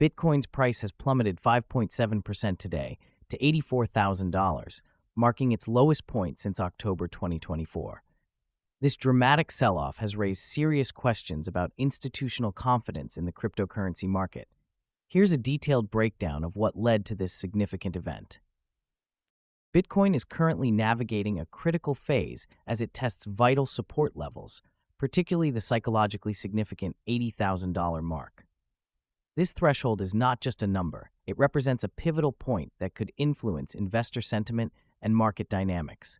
Bitcoin's price has plummeted 5.7% today to $84,000, marking its lowest point since October 2024. This dramatic sell-off has raised serious questions about institutional confidence in the cryptocurrency market. Here's a detailed breakdown of what led to this significant event. Bitcoin is currently navigating a critical phase as it tests vital support levels, particularly the psychologically significant $80,000 mark. This threshold is not just a number, it represents a pivotal point that could influence investor sentiment and market dynamics.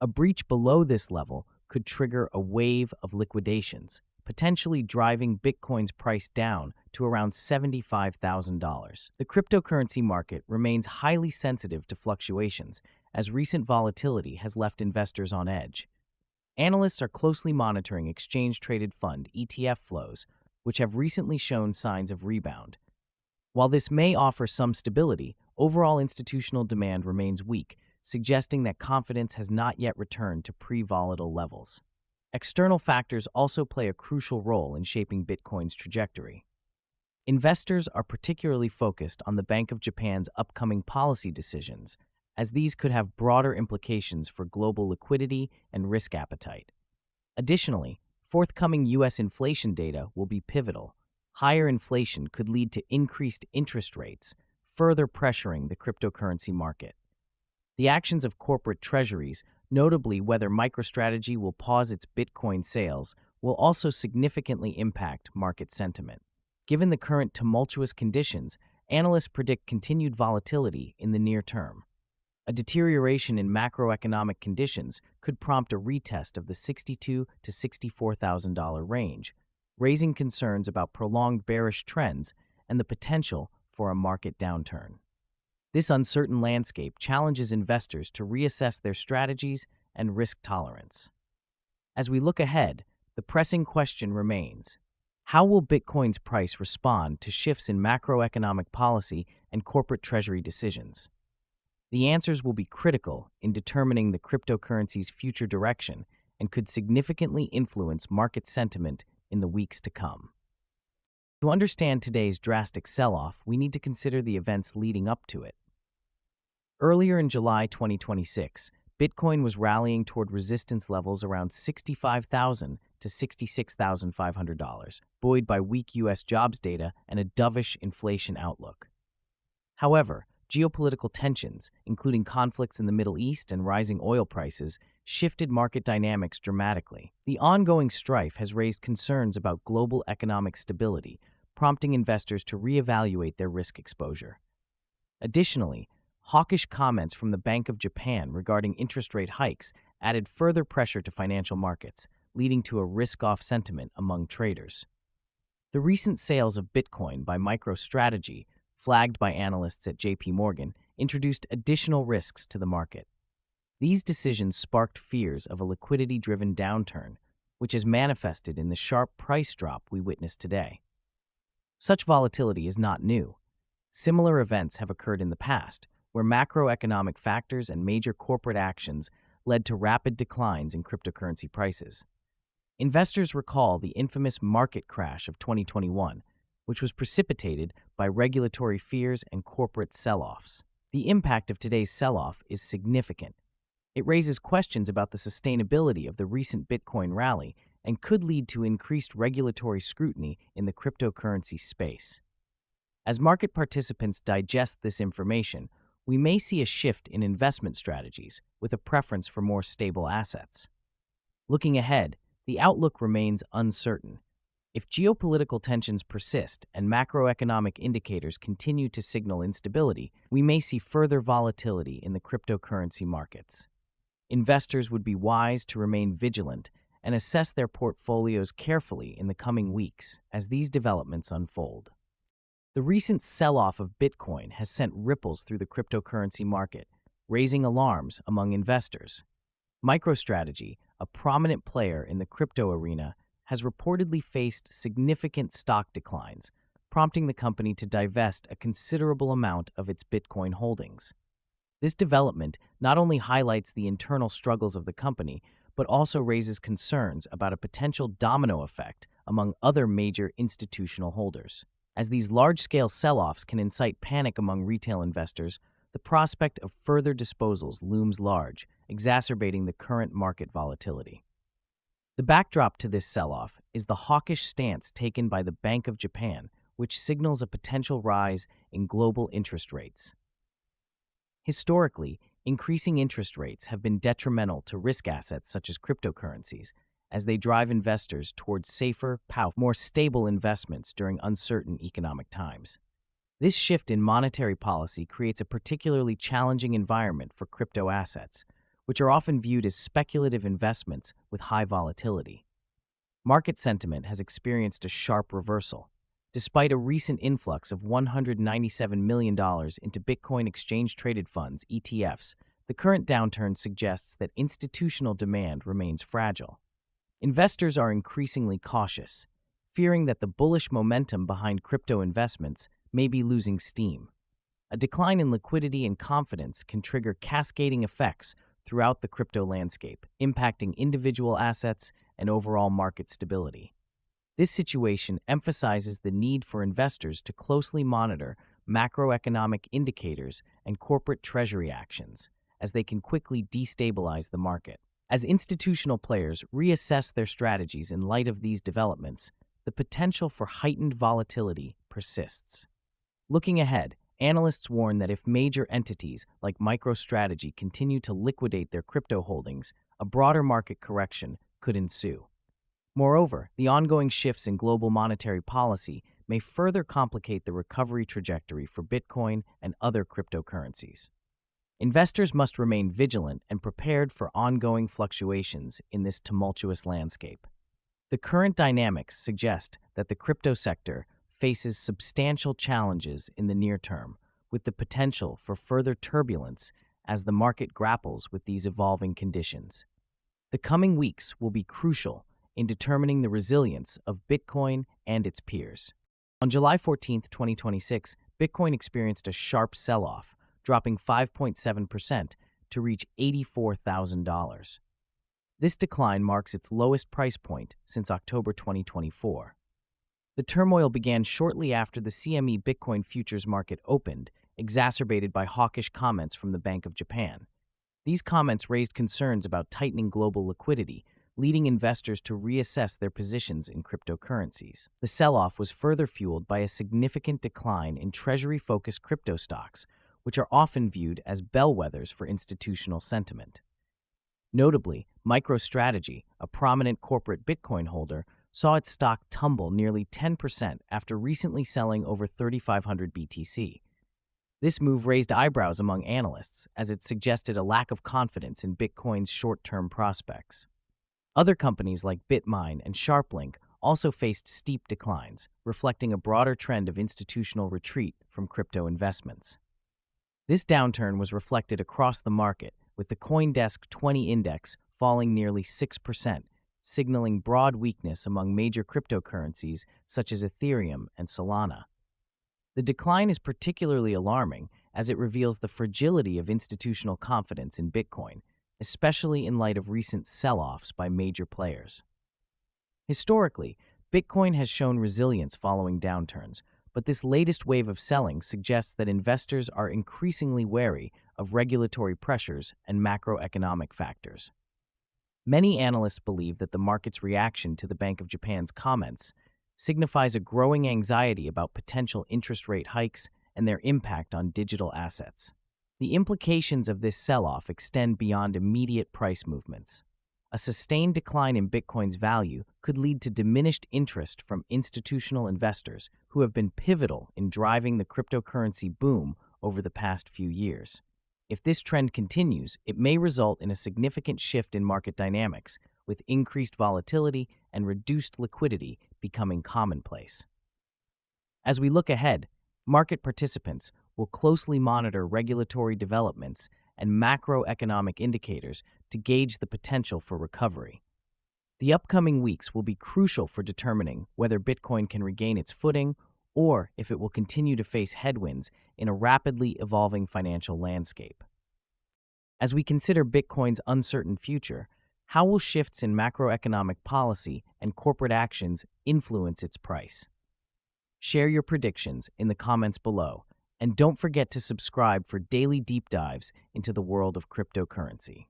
A breach below this level could trigger a wave of liquidations, potentially driving Bitcoin's price down to around $75,000. The cryptocurrency market remains highly sensitive to fluctuations, as recent volatility has left investors on edge. Analysts are closely monitoring exchange-traded fund ETF flows, which have recently shown signs of rebound. While this may offer some stability, overall institutional demand remains weak, suggesting that confidence has not yet returned to pre-volatile levels. External factors also play a crucial role in shaping Bitcoin's trajectory. Investors are particularly focused on the Bank of Japan's upcoming policy decisions, as these could have broader implications for global liquidity and risk appetite. Additionally, forthcoming U.S. inflation data will be pivotal. Higher inflation could lead to increased interest rates, further pressuring the cryptocurrency market. The actions of corporate treasuries, notably whether MicroStrategy will pause its Bitcoin sales, will also significantly impact market sentiment. Given the current tumultuous conditions, analysts predict continued volatility in the near term. A deterioration in macroeconomic conditions could prompt a retest of the $62,000 to $64,000 range, raising concerns about prolonged bearish trends and the potential for a market downturn. This uncertain landscape challenges investors to reassess their strategies and risk tolerance. As we look ahead, the pressing question remains: how will Bitcoin's price respond to shifts in macroeconomic policy and corporate treasury decisions? The answers will be critical in determining the cryptocurrency's future direction and could significantly influence market sentiment in the weeks to come. To understand today's drastic sell-off, we need to consider the events leading up to it. Earlier in July 2026, Bitcoin was rallying toward resistance levels around $65,000 to $66,500, buoyed by weak U.S. jobs data and a dovish inflation outlook. However, geopolitical tensions, including conflicts in the Middle East and rising oil prices, shifted market dynamics dramatically. The ongoing strife has raised concerns about global economic stability, prompting investors to reevaluate their risk exposure. Additionally, hawkish comments from the Bank of Japan regarding interest rate hikes added further pressure to financial markets, leading to a risk-off sentiment among traders. The recent sales of Bitcoin by MicroStrategy, flagged by analysts at J.P. Morgan, introduced additional risks to the market. These decisions sparked fears of a liquidity-driven downturn, which has manifested in the sharp price drop we witnessed today. Such volatility is not new. Similar events have occurred in the past, where macroeconomic factors and major corporate actions led to rapid declines in cryptocurrency prices. Investors recall the infamous market crash of 2021, which was precipitated by regulatory fears and corporate sell-offs. The impact of today's sell-off is significant. It raises questions about the sustainability of the recent Bitcoin rally and could lead to increased regulatory scrutiny in the cryptocurrency space. As market participants digest this information, we may see a shift in investment strategies with a preference for more stable assets. Looking ahead, the outlook remains uncertain. If geopolitical tensions persist and macroeconomic indicators continue to signal instability, we may see further volatility in the cryptocurrency markets. Investors would be wise to remain vigilant and assess their portfolios carefully in the coming weeks as these developments unfold. The recent sell-off of Bitcoin has sent ripples through the cryptocurrency market, raising alarms among investors. MicroStrategy, a prominent player in the crypto arena, has reportedly faced significant stock declines, prompting the company to divest a considerable amount of its Bitcoin holdings. This development not only highlights the internal struggles of the company, but also raises concerns about a potential domino effect among other major institutional holders. As these large-scale sell-offs can incite panic among retail investors, the prospect of further disposals looms large, exacerbating the current market volatility. The backdrop to this sell-off is the hawkish stance taken by the Bank of Japan, which signals a potential rise in global interest rates. Historically, increasing interest rates have been detrimental to risk assets such as cryptocurrencies, as they drive investors towards safer, more stable investments during uncertain economic times. This shift in monetary policy creates a particularly challenging environment for crypto assets, which are often viewed as speculative investments with high volatility. Market sentiment has experienced a sharp reversal. Despite a recent influx of $197 million into Bitcoin exchange-traded funds, ETFs, the current downturn suggests that institutional demand remains fragile. Investors are increasingly cautious, fearing that the bullish momentum behind crypto investments may be losing steam. A decline in liquidity and confidence can trigger cascading effects throughout the crypto landscape, impacting individual assets and overall market stability. This situation emphasizes the need for investors to closely monitor macroeconomic indicators and corporate treasury actions, as they can quickly destabilize the market. As institutional players reassess their strategies in light of these developments, the potential for heightened volatility persists. Looking ahead, analysts warn that if major entities like MicroStrategy continue to liquidate their crypto holdings, a broader market correction could ensue. Moreover, the ongoing shifts in global monetary policy may further complicate the recovery trajectory for Bitcoin and other cryptocurrencies. Investors must remain vigilant and prepared for ongoing fluctuations in this tumultuous landscape. The current dynamics suggest that the crypto sector faces substantial challenges in the near term, with the potential for further turbulence as the market grapples with these evolving conditions. The coming weeks will be crucial in determining the resilience of Bitcoin and its peers. On July 14, 2026, Bitcoin experienced a sharp sell-off, dropping 5.7% to reach $84,000. This decline marks its lowest price point since October 2024. The turmoil began shortly after the CME Bitcoin futures market opened, exacerbated by hawkish comments from the Bank of Japan. These comments raised concerns about tightening global liquidity, leading investors to reassess their positions in cryptocurrencies. The sell-off was further fueled by a significant decline in treasury-focused crypto stocks, which are often viewed as bellwethers for institutional sentiment. Notably, MicroStrategy, a prominent corporate Bitcoin holder, saw its stock tumble nearly 10% after recently selling over 3,500 BTC. This move raised eyebrows among analysts, as it suggested a lack of confidence in Bitcoin's short-term prospects. Other companies like BitMine and SharpLink also faced steep declines, reflecting a broader trend of institutional retreat from crypto investments. This downturn was reflected across the market, with the CoinDesk 20 index falling nearly 6%, signaling broad weakness among major cryptocurrencies such as Ethereum and Solana. The decline is particularly alarming as it reveals the fragility of institutional confidence in Bitcoin, especially in light of recent sell-offs by major players. Historically, Bitcoin has shown resilience following downturns, but this latest wave of selling suggests that investors are increasingly wary of regulatory pressures and macroeconomic factors. Many analysts believe that the market's reaction to the Bank of Japan's comments signifies a growing anxiety about potential interest rate hikes and their impact on digital assets. The implications of this sell-off extend beyond immediate price movements. A sustained decline in Bitcoin's value could lead to diminished interest from institutional investors who have been pivotal in driving the cryptocurrency boom over the past few years. If this trend continues, it may result in a significant shift in market dynamics, with increased volatility and reduced liquidity becoming commonplace. As we look ahead, market participants will closely monitor regulatory developments and macroeconomic indicators to gauge the potential for recovery. The upcoming weeks will be crucial for determining whether Bitcoin can regain its footing or if it will continue to face headwinds in a rapidly evolving financial landscape. As we consider Bitcoin's uncertain future, how will shifts in macroeconomic policy and corporate actions influence its price? Share your predictions in the comments below, and don't forget to subscribe for daily deep dives into the world of cryptocurrency.